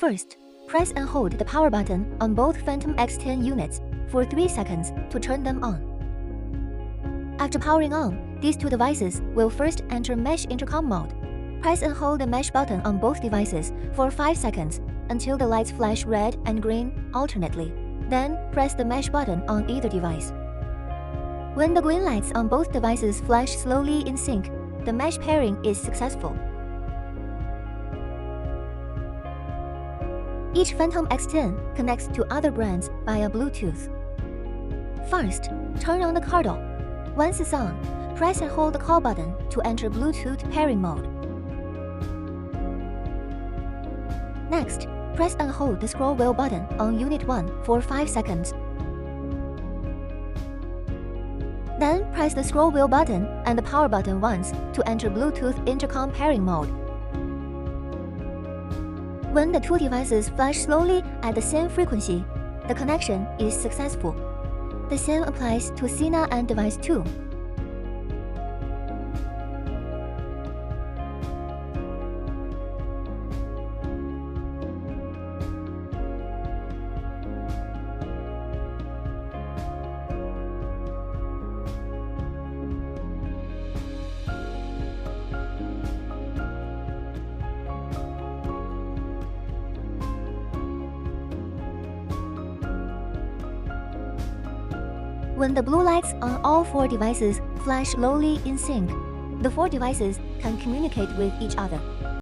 First, press and hold the power button on both Phantom X10 units for 3 seconds to turn them on. After powering on, these two devices will first enter Mesh Intercom mode. Press and hold the Mesh button on both devices for 5 seconds until the lights flash red and green alternately. Then, press the Mesh button on either device. When the green lights on both devices flash slowly in sync, the mesh pairing is successful. Each Phantom X10 connects to other brands via Bluetooth. First, turn on the car door. Once it's on, press and hold the call button to enter Bluetooth pairing mode. Next, press and hold the scroll wheel button on Unit 1 for 5 seconds. Then press the scroll wheel button and the power button once to enter Bluetooth intercom pairing mode. When the two devices flash slowly at the same frequency, the connection is successful. The same applies to Sina and device 2. When the blue lights on all 4 devices flash slowly in sync, the 4 devices can communicate with each other.